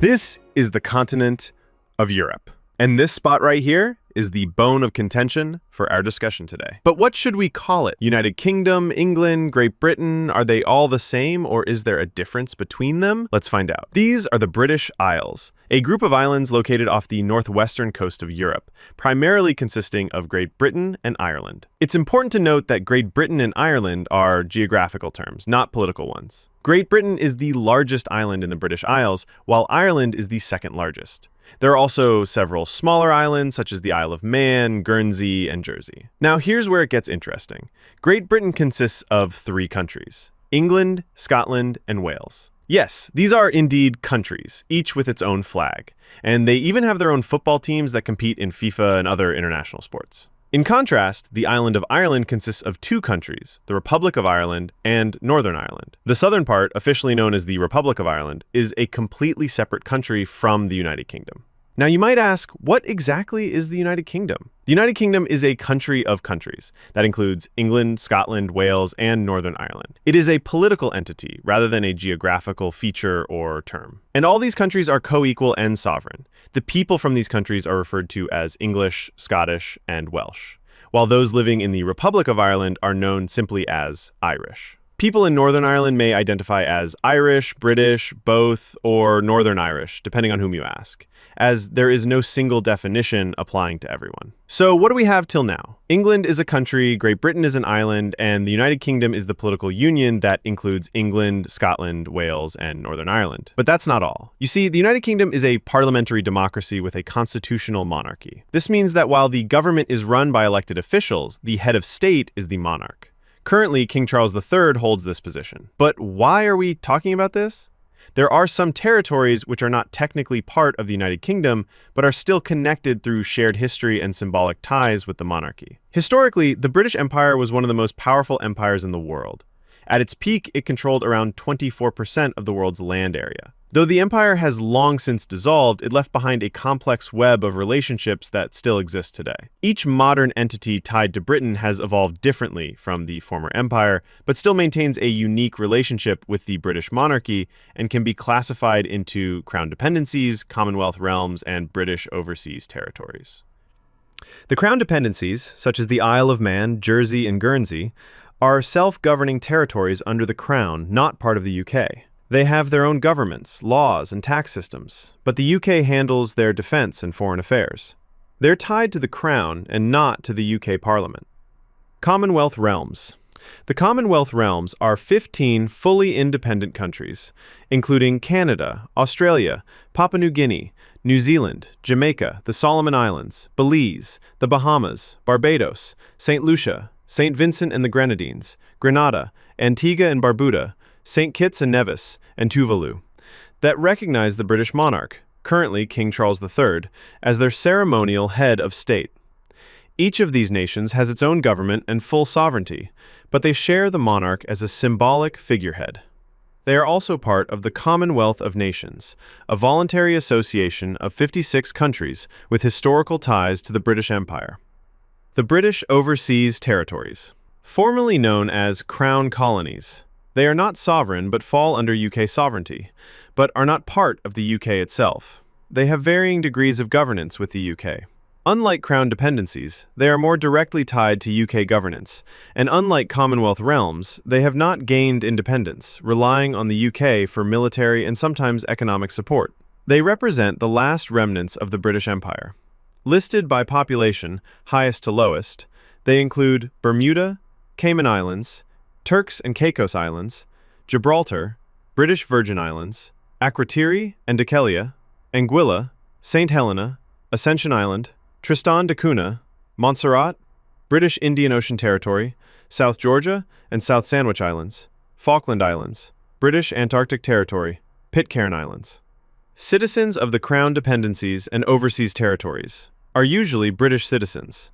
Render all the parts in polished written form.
This is the continent of Europe. And this spot right here is the bone of contention for our discussion today. But what should we call it? United Kingdom, England, Great Britain, are they all the same, or is there a difference between them? Let's find out. These are the British Isles, a group of islands located off the northwestern coast of Europe, primarily consisting of Great Britain and Ireland. It's important to note that Great Britain and Ireland are geographical terms, not political ones. Great Britain is the largest island in the British Isles, while Ireland is the second largest. There are also several smaller islands, such as the Isle of Man, Guernsey, and Jersey. Now, here's where it gets interesting. Great Britain consists of 3 countries: England, Scotland, and Wales. Yes, these are indeed countries, each with its own flag, and they even have their own football teams that compete in FIFA and other international sports. In contrast, the island of Ireland consists of 2 countries, the Republic of Ireland and Northern Ireland. The southern part, officially known as the Republic of Ireland, is a completely separate country from the United Kingdom. Now you might ask, what exactly is the United Kingdom? The United Kingdom is a country of countries that includes England, Scotland, Wales, and Northern Ireland. It is a political entity rather than a geographical feature or term. And all these countries are co-equal and sovereign. The people from these countries are referred to as English, Scottish, and Welsh, while those living in the Republic of Ireland are known simply as Irish. People in Northern Ireland may identify as Irish, British, both, or Northern Irish, depending on whom you ask, as there is no single definition applying to everyone. So what do we have till now? England is a country, Great Britain is an island, and the United Kingdom is the political union that includes England, Scotland, Wales, and Northern Ireland. But that's not all. You see, the United Kingdom is a parliamentary democracy with a constitutional monarchy. This means that while the government is run by elected officials, the head of state is the monarch. Currently, King Charles III holds this position. But why are we talking about this? There are some territories which are not technically part of the United Kingdom, but are still connected through shared history and symbolic ties with the monarchy. Historically, the British Empire was one of the most powerful empires in the world. At its peak, it controlled around 24% of the world's land area. Though the empire has long since dissolved, it left behind a complex web of relationships that still exist today. Each modern entity tied to Britain has evolved differently from the former empire, but still maintains a unique relationship with the British monarchy and can be classified into Crown dependencies, Commonwealth realms, and British overseas territories. The Crown dependencies, such as the Isle of Man, Jersey, and Guernsey, are self-governing territories under the Crown, not part of the UK. They have their own governments, laws, and tax systems, but the UK handles their defense and foreign affairs. They're tied to the Crown and not to the UK Parliament. Commonwealth realms. The Commonwealth realms are 15 fully independent countries, including Canada, Australia, Papua New Guinea, New Zealand, Jamaica, the Solomon Islands, Belize, the Bahamas, Barbados, St. Lucia, St. Vincent and the Grenadines, Grenada, Antigua and Barbuda, St. Kitts and Nevis, and Tuvalu, that recognize the British monarch, currently King Charles III, as their ceremonial head of state. Each of these nations has its own government and full sovereignty, but they share the monarch as a symbolic figurehead. They are also part of the Commonwealth of Nations, a voluntary association of 56 countries with historical ties to the British Empire. The British Overseas Territories, formerly known as Crown Colonies. They are not sovereign but fall under UK sovereignty, but are not part of the UK itself. They have varying degrees of governance with the UK. Unlike Crown dependencies, they are more directly tied to UK governance, and unlike Commonwealth realms, they have not gained independence, relying on the UK for military and sometimes economic support. They represent the last remnants of the British Empire. Listed by population, highest to lowest, they include Bermuda, Cayman Islands, Turks and Caicos Islands, Gibraltar, British Virgin Islands, Akrotiri and Dhekelia, Anguilla, St. Helena, Ascension Island, Tristan da Cunha, Montserrat, British Indian Ocean Territory, South Georgia and South Sandwich Islands, Falkland Islands, British Antarctic Territory, Pitcairn Islands. Citizens of the Crown dependencies and overseas territories are usually British citizens,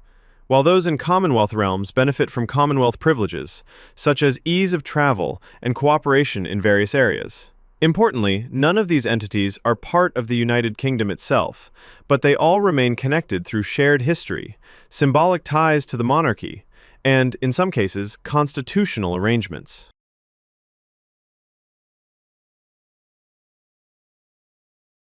while those in Commonwealth realms benefit from Commonwealth privileges, such as ease of travel and cooperation in various areas. Importantly, none of these entities are part of the United Kingdom itself, but they all remain connected through shared history, symbolic ties to the monarchy, and, in some cases, constitutional arrangements.